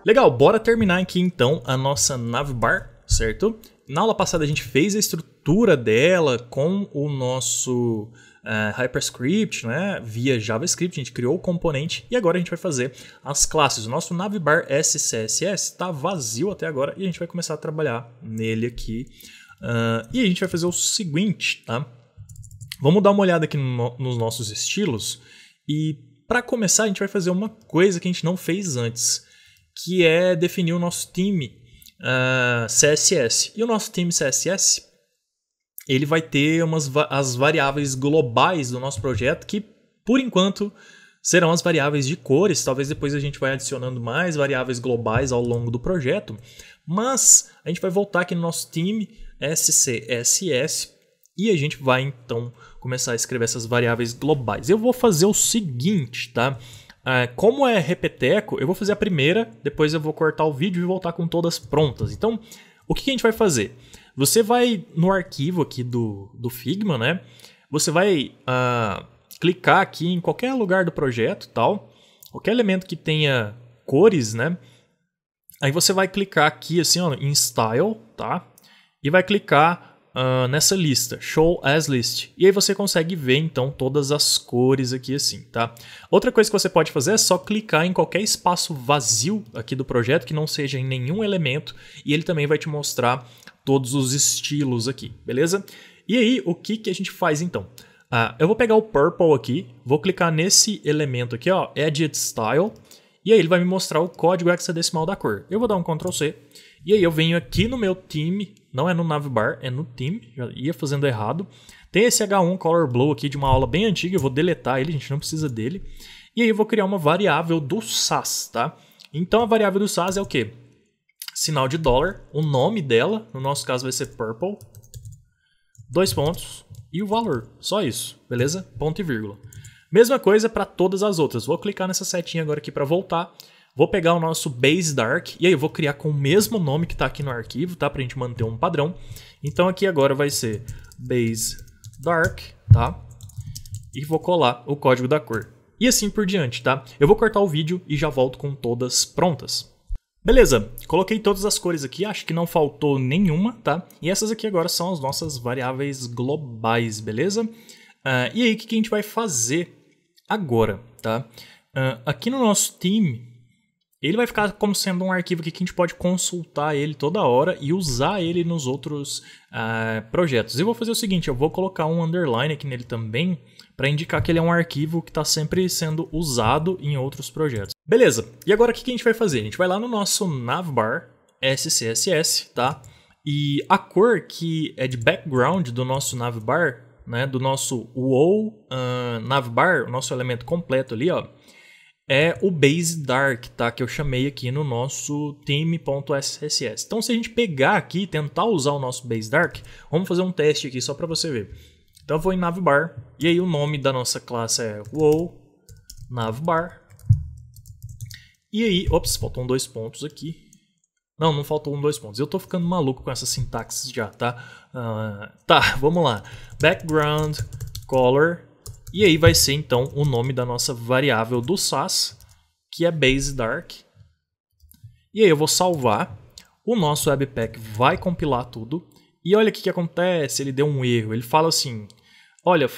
Legal, bora terminar aqui então a nossa navbar, certo? Na aula passada a gente fez a estrutura dela com o nosso HyperScript, né? Via JavaScript, a gente criou o componente e agora a gente vai fazer as classes. O nosso navbar SCSS está vazio até agora e a gente vai começar a trabalhar nele aqui. E a gente vai fazer o seguinte, tá? Vamos dar uma olhada aqui nos nossos estilos e para começar a gente vai fazer uma coisa que a gente não fez antes, que é definir o nosso time CSS. E o nosso time CSS, ele vai ter as variáveis globais do nosso projeto, que por enquanto serão as variáveis de cores. Talvez depois a gente vai adicionando mais variáveis globais ao longo do projeto. Mas a gente vai voltar aqui no nosso time SCSS e a gente vai então começar a escrever essas variáveis globais. Eu vou fazer o seguinte, tá? Como é repeteco, eu vou fazer a primeira, depois eu vou cortar o vídeo e voltar com todas prontas. Então, o que a gente vai fazer? Você vai no arquivo aqui do Figma, né? Você vai clicar aqui em qualquer lugar do projeto, tal, qualquer elemento que tenha cores, né? Aí você vai clicar aqui assim, ó, em Style, tá? E vai clicar nessa lista, Show as List. E aí você consegue ver então todas as cores aqui assim, tá? Outra coisa que você pode fazer é só clicar em qualquer espaço vazio aqui do projeto que não seja em nenhum elemento e ele também vai te mostrar todos os estilos aqui, beleza? E aí, o que a gente faz então? Eu vou pegar o Purple aqui, vou clicar nesse elemento aqui, ó, Edit Style, e aí ele vai me mostrar o código hexadecimal da cor. Eu vou dar um Ctrl C, e aí eu venho aqui no meu time, não é no navbar, é no time, já ia fazendo errado. Tem esse H1 Color Blue aqui de uma aula bem antiga, eu vou deletar ele, a gente não precisa dele. E aí eu vou criar uma variável do SAS, tá? Então a variável do SAS é o quê? Sinal de dólar, o nome dela, no nosso caso vai ser Purple, 2 pontos e o valor, só isso, beleza? Ponto e vírgula. Mesma coisa para todas as outras, vou clicar nessa setinha agora aqui para voltar. Vou pegar o nosso Base Dark e aí eu vou criar com o mesmo nome que está aqui no arquivo, tá? Para a gente manter um padrão. Então aqui agora vai ser Base Dark, tá? E vou colar o código da cor. E assim por diante, tá? Eu vou cortar o vídeo e já volto com todas prontas. Beleza, coloquei todas as cores aqui, acho que não faltou nenhuma, tá? E essas aqui agora são as nossas variáveis globais, beleza? E aí o que a gente vai fazer agora, tá? Aqui no nosso time, ele vai ficar como sendo um arquivo aqui que a gente pode consultar ele toda hora e usar ele nos outros projetos. Eu vou fazer o seguinte, eu vou colocar um underline aqui nele também para indicar que ele é um arquivo que está sempre sendo usado em outros projetos. Beleza, e agora o que a gente vai fazer? A gente vai lá no nosso navbar SCSS, tá? E a cor que é de background do nosso navbar, né, do nosso WoW navbar, o nosso elemento completo ali, ó, é o Base Dark, tá? Que eu chamei aqui no nosso time.scss. Então, se a gente pegar aqui e tentar usar o nosso Base Dark, vamos fazer um teste aqui só para você ver. Então, eu vou em navbar e aí o nome da nossa classe é WoW navbar. E aí, ops, faltam 2 pontos aqui. Não faltou 2 pontos. Eu tô ficando maluco com essa sintaxe já, tá? Tá, vamos lá. Background color. E aí vai ser então o nome da nossa variável do SAS, que é Base Dark. E aí eu vou salvar. O nosso Webpack vai compilar tudo. E olha o que acontece, ele deu um erro. Ele fala assim, olha,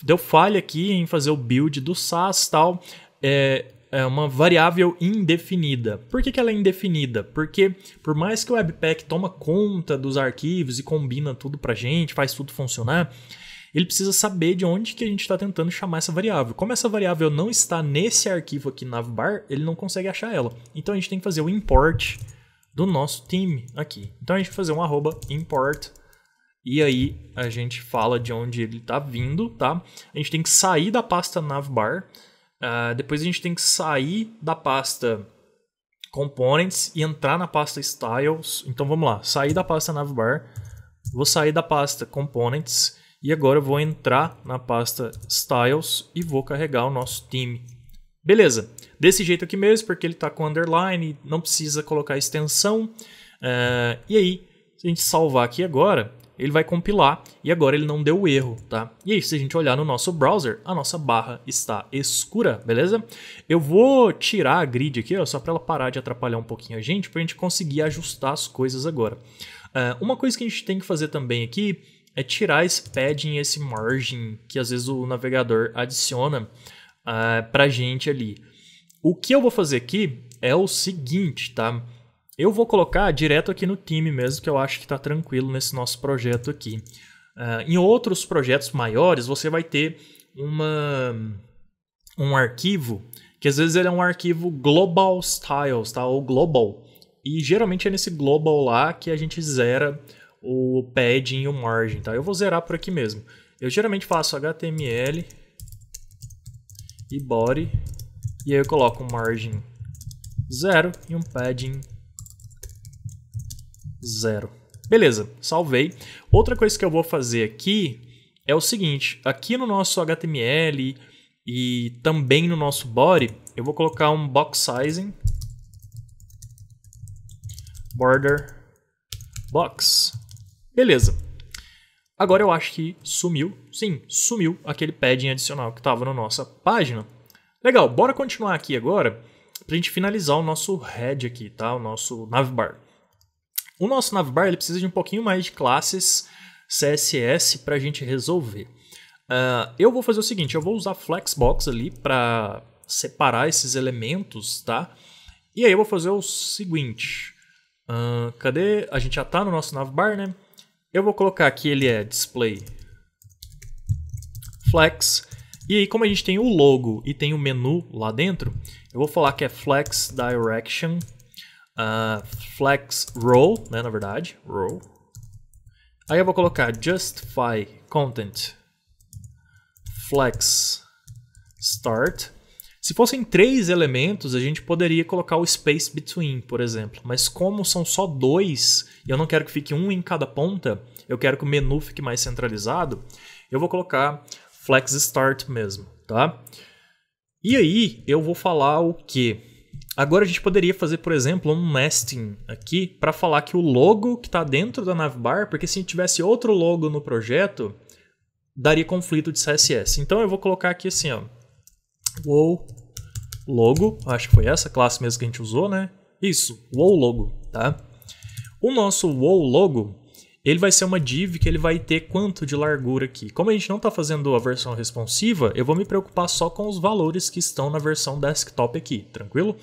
deu falha aqui em fazer o build do SAS, tal. É uma variável indefinida. Por que ela é indefinida? Porque por mais que o Webpack toma conta dos arquivos e combina tudo pra gente, faz tudo funcionar, ele precisa saber de onde que a gente está tentando chamar essa variável. Como essa variável não está nesse arquivo aqui navbar, ele não consegue achar ela. Então a gente tem que fazer o import do nosso time aqui. Então a gente vai fazer um @import e aí a gente fala de onde ele está vindo, tá? A gente tem que sair da pasta navbar, depois a gente tem que sair da pasta components e entrar na pasta styles. Então vamos lá, sair da pasta navbar, vou sair da pasta components. E agora eu vou entrar na pasta Styles e vou carregar o nosso time. Beleza, desse jeito aqui mesmo, porque ele está com underline, não precisa colocar extensão. E aí, se a gente salvar aqui agora, ele vai compilar e agora ele não deu erro, tá? E aí, se a gente olhar no nosso browser, a nossa barra está escura, beleza? Eu vou tirar a grid aqui, ó, só para ela parar de atrapalhar um pouquinho a gente, para a gente conseguir ajustar as coisas agora. Uma coisa que a gente tem que fazer também aqui é tirar esse padding, esse margin que às vezes o navegador adiciona pra gente ali. O que eu vou fazer aqui é o seguinte, tá? Eu vou colocar direto aqui no time mesmo, que eu acho que tá tranquilo nesse nosso projeto aqui. Em outros projetos maiores, você vai ter um arquivo, que às vezes ele é um arquivo global styles, tá? Ou global. E geralmente é nesse global lá que a gente zera o padding e o margin, tá? Eu vou zerar por aqui mesmo. Eu geralmente faço HTML e body, e aí eu coloco um margin 0 e um padding 0. Beleza, salvei. Outra coisa que eu vou fazer aqui é o seguinte, aqui no nosso HTML e também no nosso body, eu vou colocar um box sizing border box. Beleza. Agora eu acho que sumiu. Sim, sumiu aquele padding adicional que estava na nossa página. Legal, bora continuar aqui agora para a gente finalizar o nosso head aqui, tá? O nosso navbar. O nosso navbar ele precisa de um pouquinho mais de classes CSS para a gente resolver. Eu vou fazer o seguinte, eu vou usar Flexbox ali para separar esses elementos, tá? E aí eu vou fazer o seguinte... cadê? A gente já está no nosso navbar, né? Eu vou colocar aqui, ele é display flex. E aí, como a gente tem o logo e tem o menu lá dentro, eu vou falar que é flex direction, flex row, né, na verdade, row. Aí eu vou colocar justify content flex start. Se fossem 3 elementos, a gente poderia colocar o space between, por exemplo. Mas como são só 2, e eu não quero que fique um em cada ponta, eu quero que o menu fique mais centralizado, eu vou colocar flex start mesmo, tá? E aí, eu vou falar o quê? Agora a gente poderia fazer, por exemplo, um nesting aqui para falar que o logo que está dentro da navbar, porque se tivesse outro logo no projeto, daria conflito de CSS. Então eu vou colocar aqui assim, ó. Wow logo, acho que foi essa classe mesmo que a gente usou, né? Isso, wow logo, tá? O nosso wow logo, ele vai ser uma div que ele vai ter quanto de largura aqui. Como a gente não está fazendo a versão responsiva, eu vou me preocupar só com os valores que estão na versão desktop aqui, tranquilo?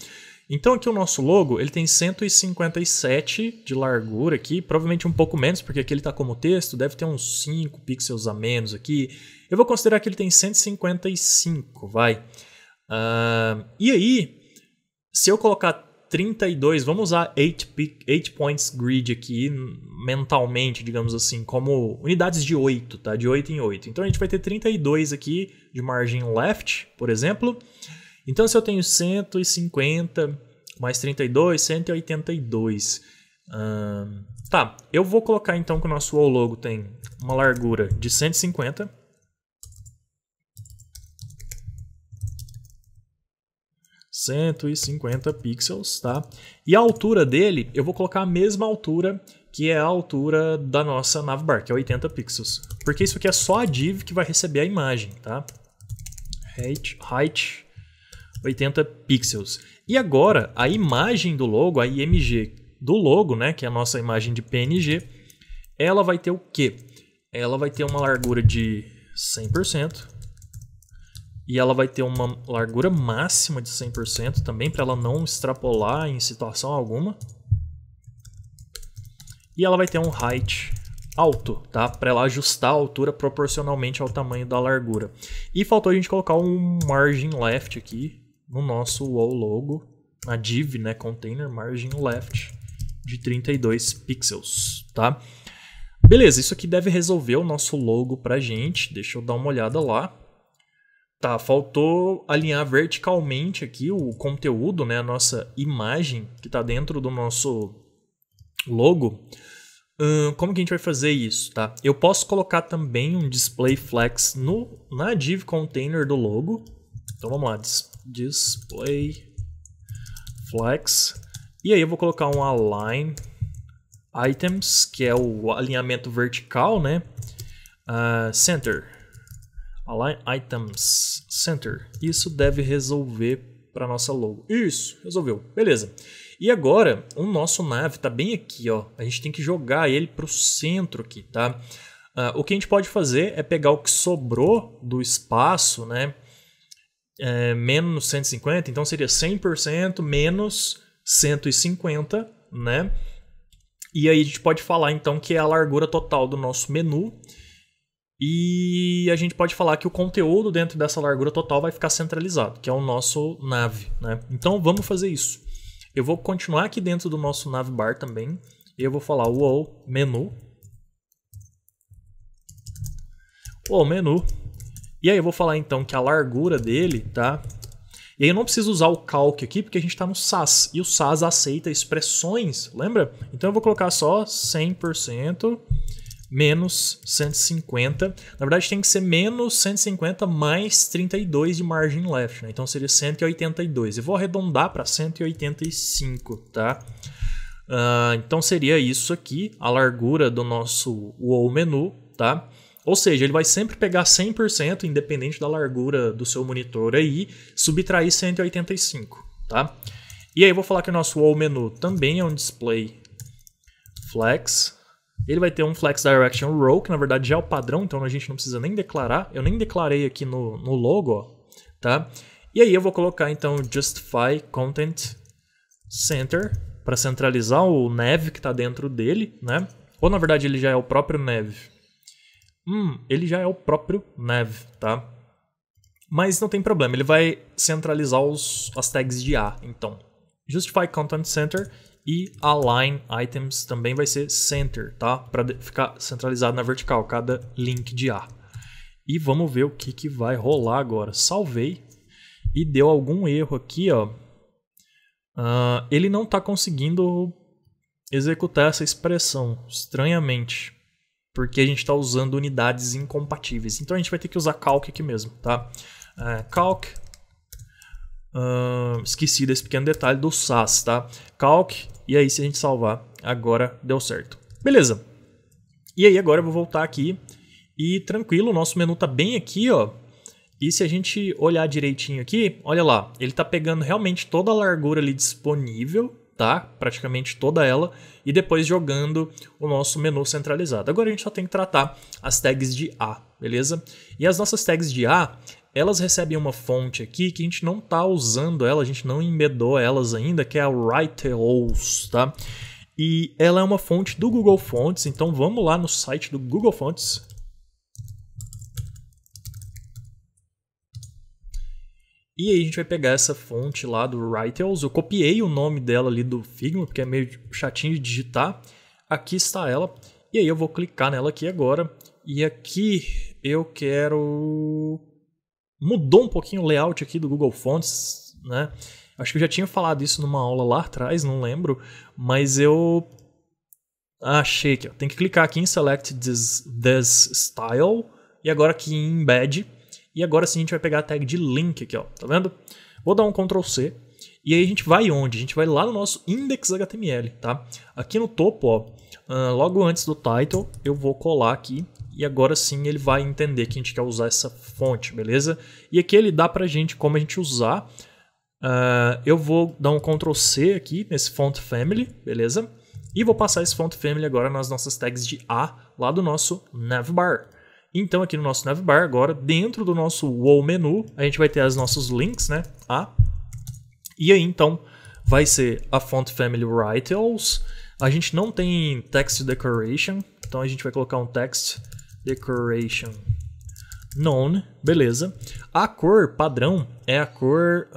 Então aqui o nosso logo, ele tem 157 de largura aqui, provavelmente um pouco menos, porque aqui ele está como texto, deve ter uns 5 pixels a menos aqui. Eu vou considerar que ele tem 155, vai. E aí, se eu colocar 32, vamos usar 8 points grid aqui mentalmente, digamos assim, como unidades de 8, tá? De 8 em 8. Então a gente vai ter 32 aqui de margem left, por exemplo. Então se eu tenho 150 mais 32, 182. Tá, eu vou colocar então que o nosso wall logo tem uma largura de 150. 150 pixels, tá? E a altura dele, eu vou colocar a mesma altura que é a altura da nossa navbar, que é 80 pixels. Porque isso aqui é só a div que vai receber a imagem, tá? Height 80 pixels. E agora, a imagem do logo, a img do logo, né, que é a nossa imagem de PNG, ela vai ter o quê? Ela vai ter uma largura de 100%. E ela vai ter uma largura máxima de 100% também, para ela não extrapolar em situação alguma. E ela vai ter um height alto, tá? Para ela ajustar a altura proporcionalmente ao tamanho da largura. E faltou a gente colocar um margin left aqui no nosso wall logo, na div, né, container margin left de 32 pixels, tá? Beleza, isso aqui deve resolver o nosso logo pra gente. Deixa eu dar uma olhada lá. Tá, faltou alinhar verticalmente aqui o conteúdo, né, a nossa imagem que está dentro do nosso logo. Como que a gente vai fazer isso? Tá? Eu posso colocar também um display flex na div container do logo. Então vamos lá, display flex. E aí eu vou colocar um align items, que é o alinhamento vertical, né? Center. Align items center. Isso deve resolver para nossa logo. Isso, resolveu. Beleza. E agora, o nosso nav está bem aqui, ó. A gente tem que jogar ele para o centro aqui, tá? O que a gente pode fazer é pegar o que sobrou do espaço, né? Menos 150, então seria 100% menos 150, né? E aí a gente pode falar então que é a largura total do nosso menu. E a gente pode falar que o conteúdo dentro dessa largura total vai ficar centralizado, que é o nosso nav, né? Então vamos fazer isso. Eu vou continuar aqui dentro do nosso navbar também. E eu vou falar wall menu. Wall menu. E aí eu vou falar então que a largura dele, tá? E aí eu não preciso usar o calc aqui porque a gente está no SAS. E o SAS aceita expressões, lembra? Então eu vou colocar só 100% menos 150. Na verdade tem que ser menos 150 mais 32 de margin left, né? Então seria 182. Eu vou arredondar para 185, tá? Então seria isso aqui, a largura do nosso wall menu, tá? Ou seja, ele vai sempre pegar 100%, independente da largura do seu monitor aí, subtrair 185, tá? E aí eu vou falar que o nosso wall menu também é um display flex. Ele vai ter um flex direction row, que na verdade já é o padrão, então a gente não precisa nem declarar. Eu nem declarei aqui no logo, ó, tá? E aí eu vou colocar então justify content center para centralizar o nav que está dentro dele, né? Ou na verdade ele já é o próprio nav. Ele já é o próprio nav, tá? Mas não tem problema, ele vai centralizar as tags de A, então. Justify Content Center e Align Items também vai ser Center, tá? Para ficar centralizado na vertical, cada link de A. E vamos ver o que vai rolar agora. Salvei e deu algum erro aqui, ó. Ele não está conseguindo executar essa expressão, estranhamente. Porque a gente está usando unidades incompatíveis. Então a gente vai ter que usar calc aqui mesmo, tá? Calc. Esqueci desse pequeno detalhe do SAS, tá? Calc. E aí se a gente salvar, agora deu certo. Beleza. E aí agora eu vou voltar aqui. E tranquilo, o nosso menu tá bem aqui, ó. E se a gente olhar direitinho aqui, olha lá. Ele tá pegando realmente toda a largura ali disponível. Tá? Praticamente toda ela, e depois jogando o nosso menu centralizado. Agora a gente só tem que tratar as tags de A, beleza? E as nossas tags de A, elas recebem uma fonte aqui que a gente não está usando ela, a gente não embedou elas ainda, que é a Write-Alls, tá? E ela é uma fonte do Google Fonts, então vamos lá no site do Google Fonts. E aí a gente vai pegar essa fonte lá do Write-Alls. Eu copiei o nome dela ali do Figma, porque é meio chatinho de digitar. Aqui está ela. E aí eu vou clicar nela aqui agora. E aqui eu quero... Mudou um pouquinho o layout aqui do Google Fonts, né? Acho que eu já tinha falado isso numa aula lá atrás, não lembro. Mas eu achei que tem que clicar aqui em Select this Style. E agora aqui em Embed. E agora sim a gente vai pegar a tag de link aqui, ó, tá vendo? Vou dar um Ctrl C. E aí a gente vai onde? A gente vai lá no nosso index.html, tá? Aqui no topo, ó, logo antes do title, eu vou colar aqui. E agora sim ele vai entender que a gente quer usar essa fonte, beleza? E aqui ele dá pra gente como a gente usar. Eu vou dar um Ctrl C aqui nesse font family, beleza? E vou passar esse font family agora nas nossas tags de A lá do nosso navbar. Então aqui no nosso navbar agora, dentro do nosso wall menu, a gente vai ter os nossos links, né? E aí então vai ser a font family Write-Alls. A gente não tem text decoration, então a gente vai colocar um text decoration none, beleza. A cor padrão é a cor...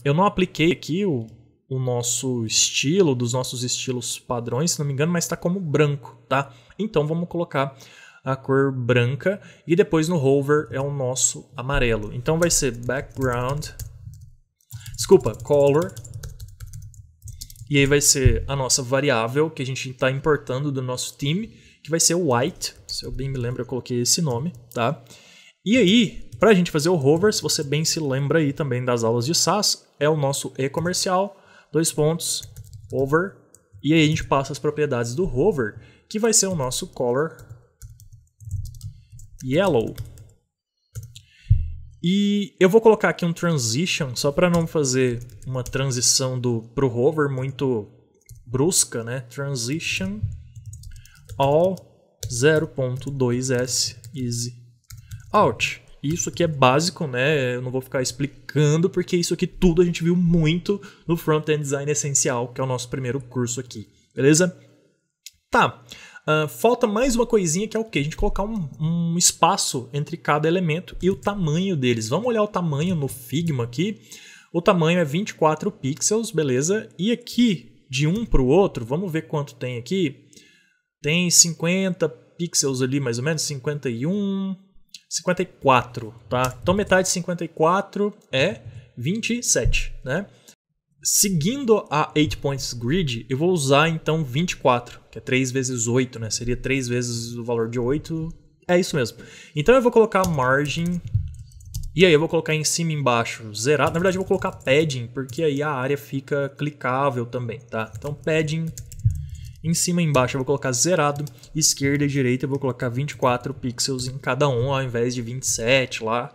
eu não apliquei aqui o nosso estilo, dos nossos estilos padrões, se não me engano, mas está como branco, tá? Então vamos colocar a cor branca e depois no hover é o nosso amarelo. Então vai ser color, e aí vai ser a nossa variável que a gente está importando do nosso theme, que vai ser o white, se eu bem me lembro eu coloquei esse nome, tá? E aí, para a gente fazer o hover, se você bem se lembra aí também das aulas de SAS, é o nosso e-comercial, hover, E aí a gente passa as propriedades do hover, que vai ser o nosso color yellow. E eu vou colocar aqui um transition, só para não fazer uma transição pro hover muito brusca, né? Transition all 0.2s easy out. Isso aqui é básico, né? Eu não vou ficar explicando, porque isso aqui tudo a gente viu muito no Front-End Design Essencial, que é o nosso primeiro curso aqui, beleza? Tá. Falta mais uma coisinha, que é o quê? A gente colocar um espaço entre cada elemento e o tamanho deles. Vamos olhar o tamanho no Figma aqui. O tamanho é 24 pixels, beleza? E aqui, de um para o outro, vamos ver quanto tem aqui. Tem 50 pixels ali, mais ou menos, 51, 54, tá? Então metade de 54 é 27, né? Seguindo a 8 points grid, eu vou usar então 24, que é 3 vezes 8, né? Seria 3 vezes o valor de 8. É isso mesmo. Então eu vou colocar margin, e aí eu vou colocar em cima e embaixo zerado. Na verdade eu vou colocar padding, porque aí a área fica clicável também, tá? Então padding, em cima e embaixo eu vou colocar zerado, esquerda e direita eu vou colocar 24 pixels em cada um, ao invés de 27 lá,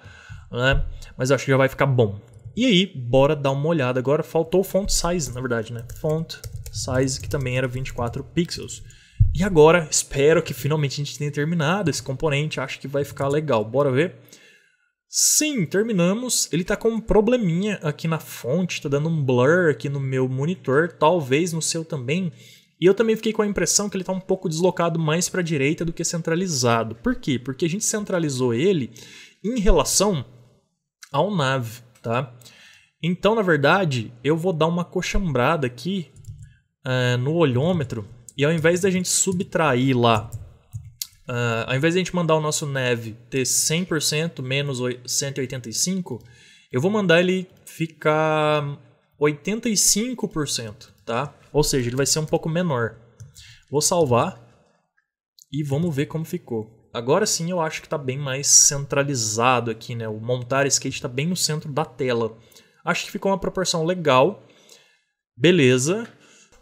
né? Mas eu acho que já vai ficar bom. E aí, bora dar uma olhada. Agora faltou o font size, na verdade, né? Font size, que também era 24 pixels. E agora, espero que finalmente a gente tenha terminado esse componente. Acho que vai ficar legal. Bora ver? Sim, terminamos. Ele tá com um probleminha aqui na fonte. Tá dando um blur aqui no meu monitor. Talvez no seu também. E eu também fiquei com a impressão que ele tá um pouco deslocado mais para a direita do que centralizado. Por quê? Porque a gente centralizou ele em relação ao nav. Tá? Então, na verdade, eu vou dar uma coxambrada aqui no olhômetro, e ao invés da gente subtrair lá, ao invés da gente mandar o nosso nav ter 100% menos 185, eu vou mandar ele ficar 85%, tá? Ou seja, ele vai ser um pouco menor. Vou salvar e vamos ver como ficou. Agora sim eu acho que está bem mais centralizado aqui, né? O montar skate está bem no centro da tela. Acho que ficou uma proporção legal. Beleza.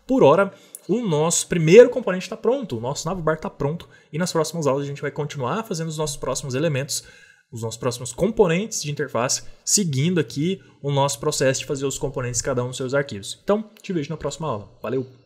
Por hora, o nosso primeiro componente está pronto. O nosso navbar está pronto. E nas próximas aulas a gente vai continuar fazendo os nossos próximos elementos, os nossos próximos componentes de interface, seguindo aqui o nosso processo de fazer os componentes cada um nos seus arquivos. Então, te vejo na próxima aula. Valeu!